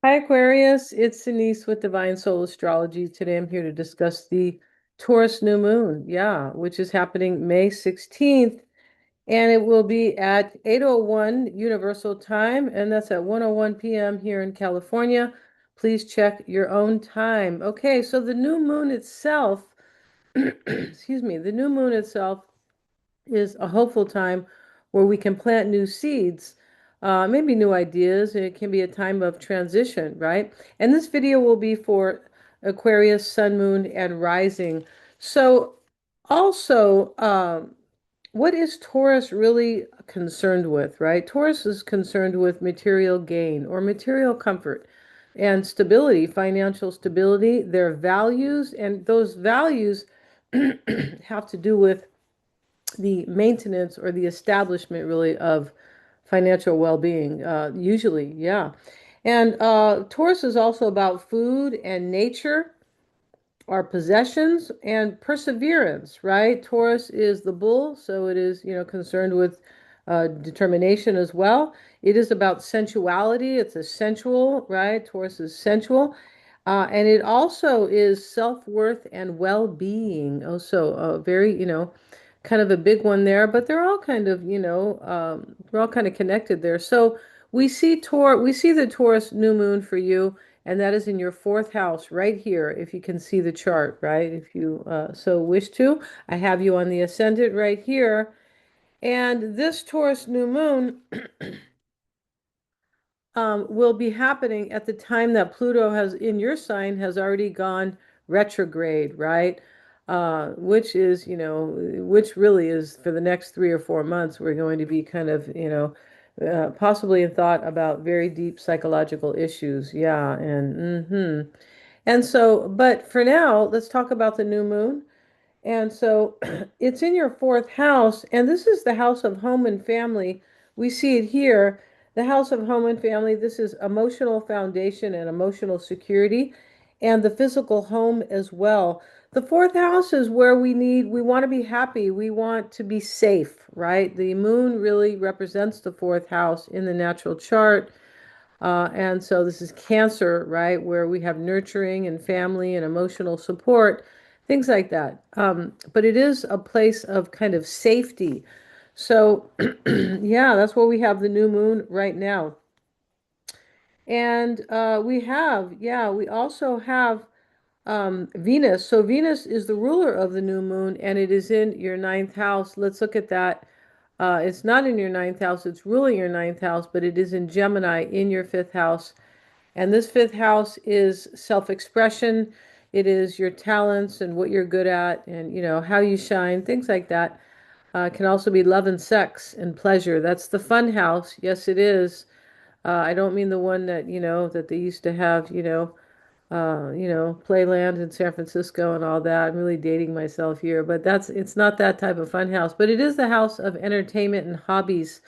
Hi, Aquarius. It's Denice with Divine Soul Astrology. Today I'm here to discuss the Taurus New Moon, which is happening May 16th, and it will be at 8:01 Universal Time, and that's at 1:01 p.m. here in California. Please check your own time. Okay, so the new moon itself, excuse me, the new moon itself is a hopeful time where we can plant new seeds, maybe new ideas. It can be a time of transition, right? And this video will be for Aquarius, Sun, Moon, and Rising. So, also, what is Taurus really concerned with, right? Taurus is concerned with material gain or material comfort and stability, financial stability, their values, and those values have to do with the maintenance or the establishment really of financial well-being, usually, yeah. And Taurus is also about food and nature, our possessions, and perseverance, right? Taurus is the bull, so it is, concerned with determination as well. It is about sensuality. It's a sensual, right? Taurus is sensual. And it also is self-worth and well-being. Also, very, kind of a big one there, but they're all kind of, we're all kind of connected there. So we see the Taurus new moon for you, and that is in your fourth house right here, if you can see the chart, right? If you so wish to, I have you on the ascendant right here. And this Taurus new moon will be happening at the time that Pluto has in your sign has already gone retrograde, right? Which is, which really is for the next 3 or 4 months, we're going to be kind of, possibly in thought about very deep psychological issues. Yeah. And so, but for now, let's talk about the new moon. And so it's in your fourth house, and this is the house of home and family. We see it here, the house of home and family. This is emotional foundation and emotional security, and the physical home as well. The fourth house is where we want to be happy. We want to be safe, right? The moon really represents the fourth house in the natural chart. And so this is Cancer, right, where we have nurturing and family and emotional support, things like that. But it is a place of kind of safety. So, yeah, that's where we have the new moon right now. And we also have Venus. So Venus is the ruler of the new moon, and it is in your ninth house. Let's look at that. It's not in your ninth house, it's ruling your ninth house, but it is in Gemini in your fifth house. And this fifth house is self-expression. It is your talents and what you're good at and, how you shine, things like that. It can also be love and sex and pleasure. That's the fun house. Yes, it is. I don't mean the one that, that they used to have, Playland in San Francisco and all that. I'm really dating myself here, but it's not that type of fun house, but it is the house of entertainment and hobbies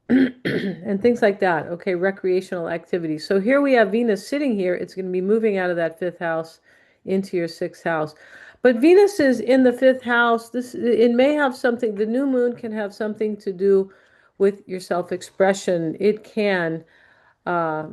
and things like that. Okay, recreational activities. So here we have Venus sitting here. It's going to be moving out of that fifth house into your sixth house. But Venus is in the fifth house. It may have something, the new moon can have something to do with your self-expression. It can. Uh,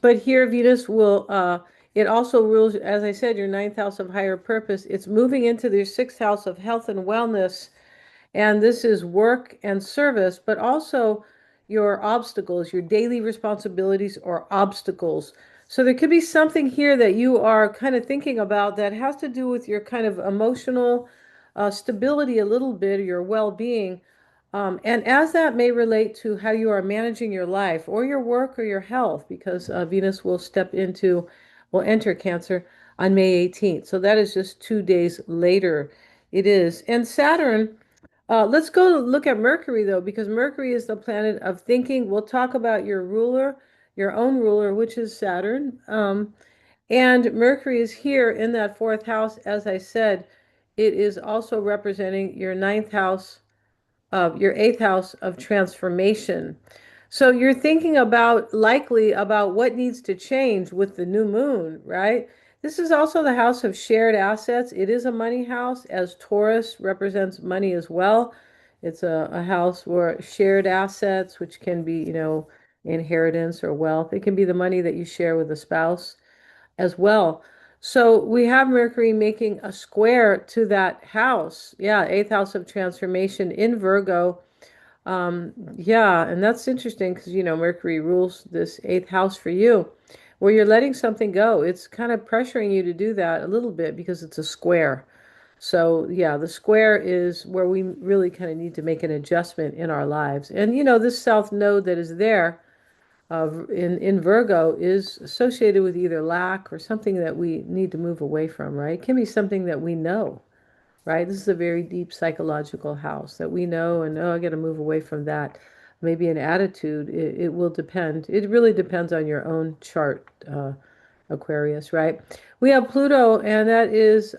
but here Venus will, it also rules, as I said, your ninth house of higher purpose. It's moving into your sixth house of health and wellness, and this is work and service, but also your obstacles, your daily responsibilities or obstacles. So there could be something here that you are kind of thinking about that has to do with your kind of emotional stability a little bit, your well-being. And as that may relate to how you are managing your life or your work or your health, because Venus will enter Cancer on May 18th. So that is just 2 days later. It is. And Saturn. Let's go look at Mercury though, because Mercury is the planet of thinking. We'll talk about your ruler, your own ruler, which is Saturn. And Mercury is here in that fourth house. As I said, it is also representing your ninth house of your eighth house of transformation. So you're thinking about likely about what needs to change with the new moon, right? This is also the house of shared assets. It is a money house, as Taurus represents money as well. It's a house where shared assets, which can be, inheritance or wealth. It can be the money that you share with a spouse as well. So we have Mercury making a square to that house. Yeah, eighth house of transformation in Virgo. Yeah, and that's interesting because Mercury rules this eighth house for you, where you're letting something go. It's kind of pressuring you to do that a little bit because it's a square. So yeah, the square is where we really kind of need to make an adjustment in our lives. And this south node that is there in Virgo is associated with either lack or something that we need to move away from, right? It can be something that we know, right? This is a very deep psychological house that we know, and I got to move away from that. Maybe an attitude. It will depend. It really depends on your own chart, Aquarius, right? We have Pluto, and that is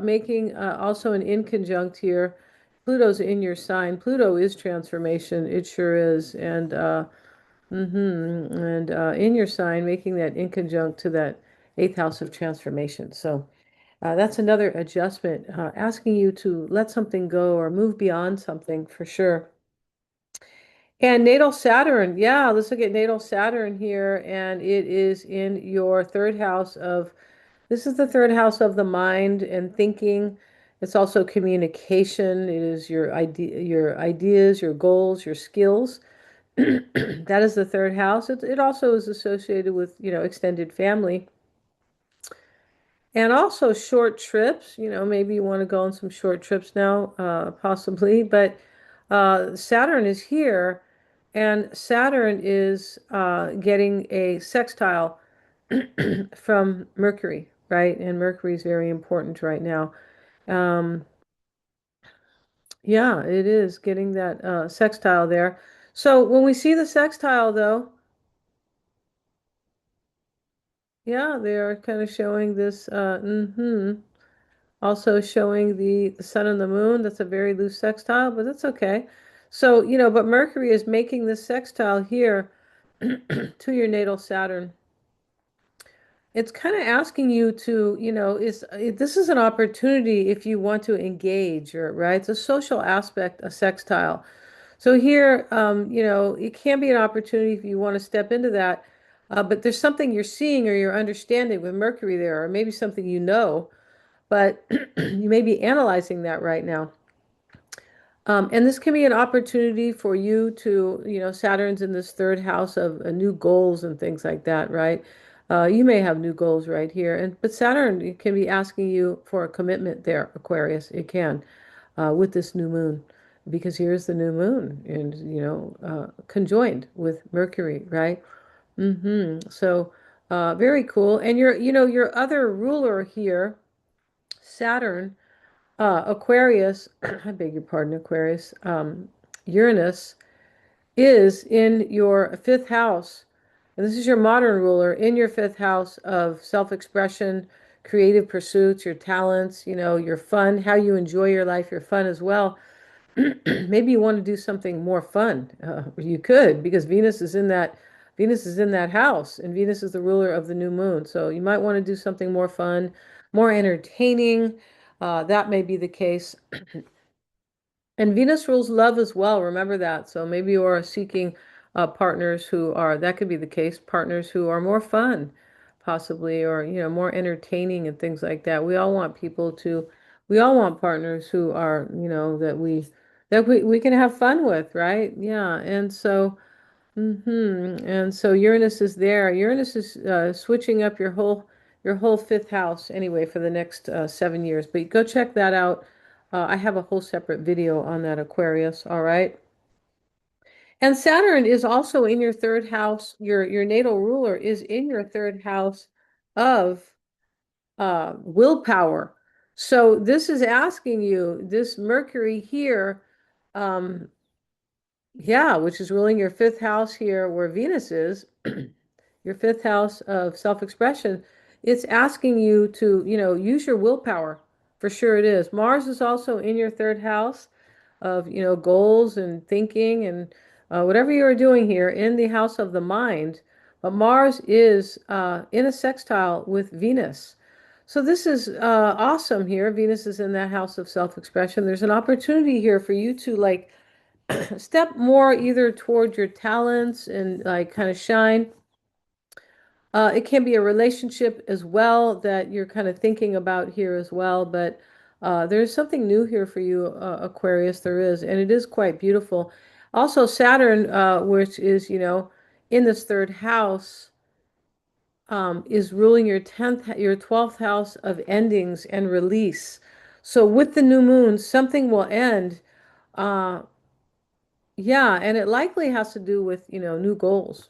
making also an inconjunct here. Pluto's in your sign. Pluto is transformation. It sure is. And in your sign, making that inconjunct to that eighth house of transformation. So that's another adjustment, asking you to let something go or move beyond something for sure. And natal Saturn, yeah, let's look at natal Saturn here, and it is in your third house of, this is the third house of the mind and thinking. It's also communication. It is your ideas, your goals, your skills. That is the third house. It also is associated with, extended family and also short trips. Maybe you want to go on some short trips now, possibly. But Saturn is here, and Saturn is getting a sextile from Mercury, right? And Mercury is very important right now. Um, yeah, it is getting that sextile there. So when we see the sextile, though, yeah, they are kind of showing this. Also showing the sun and the moon. That's a very loose sextile, but that's okay. So, but Mercury is making this sextile here to your natal Saturn. It's kind of asking you to, this is an opportunity if you want to engage, or right? It's a social aspect, a sextile. So here, it can be an opportunity if you want to step into that. But there's something you're seeing or you're understanding with Mercury there, or maybe something but you may be analyzing that right now. And this can be an opportunity for you to, Saturn's in this third house of new goals and things like that, right? You may have new goals right here, but Saturn can be asking you for a commitment there, Aquarius. It can, with this new moon, because here's the new moon, and conjoined with Mercury, right? So, very cool. And your other ruler here, Saturn. Aquarius, I beg your pardon, Aquarius, Uranus is in your fifth house. And this is your modern ruler in your fifth house of self-expression, creative pursuits, your talents, your fun, how you enjoy your life, your fun as well. Maybe you want to do something more fun. You could, because Venus is in that house, and Venus is the ruler of the new moon. So you might want to do something more fun, more entertaining. That may be the case. And Venus rules love as well. Remember that. So maybe you are seeking partners that could be the case, partners who are more fun, possibly, or, more entertaining and things like that. We all want partners who are, that we can have fun with, right? Yeah. And so Uranus is there. Uranus is switching up your whole fifth house anyway for the next 7 years. But go check that out. I have a whole separate video on that, Aquarius. All right. And Saturn is also in your third house. Your natal ruler is in your third house of willpower. So this is asking you, this Mercury here, um, yeah, which is ruling your fifth house here where Venus is, your fifth house of self-expression. It's asking you to, use your willpower. For sure it is. Mars is also in your third house of, goals and thinking and whatever you are doing here in the house of the mind. But Mars is in a sextile with Venus. So this is awesome here. Venus is in that house of self-expression. There's an opportunity here for you to step more either toward your talents and like kind of shine. It can be a relationship as well that you're kind of thinking about here as well, but there's something new here for you, Aquarius. There is, and it is quite beautiful. Also, Saturn, which is, in this third house, is ruling your 10th, your 12th house of endings and release. So with the new moon, something will end. Uh, yeah, and it likely has to do with, new goals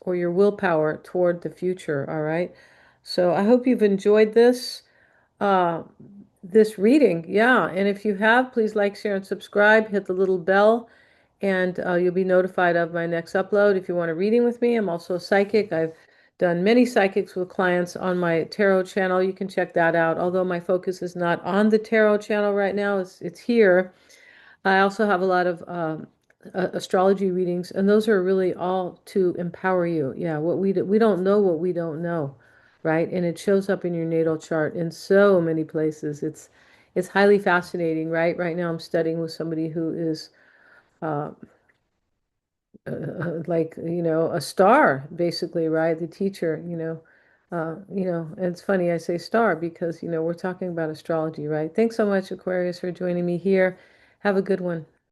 or your willpower toward the future. All right. So I hope you've enjoyed uh, this reading. Yeah. And if you have, please like, share, and subscribe. Hit the little bell, and you'll be notified of my next upload. If you want a reading with me, I'm also a psychic. I've done many psychics with clients on my tarot channel. You can check that out. Although my focus is not on the tarot channel right now, it's here. I also have a lot of astrology readings, and those are really all to empower you. Yeah, what we don't know what we don't know, right? And it shows up in your natal chart in so many places. It's highly fascinating, right? Right now, I'm studying with somebody who is uh, like a star, basically, right? The teacher, and it's funny I say star because we're talking about astrology, right? Thanks so much, Aquarius, for joining me here. Have a good one.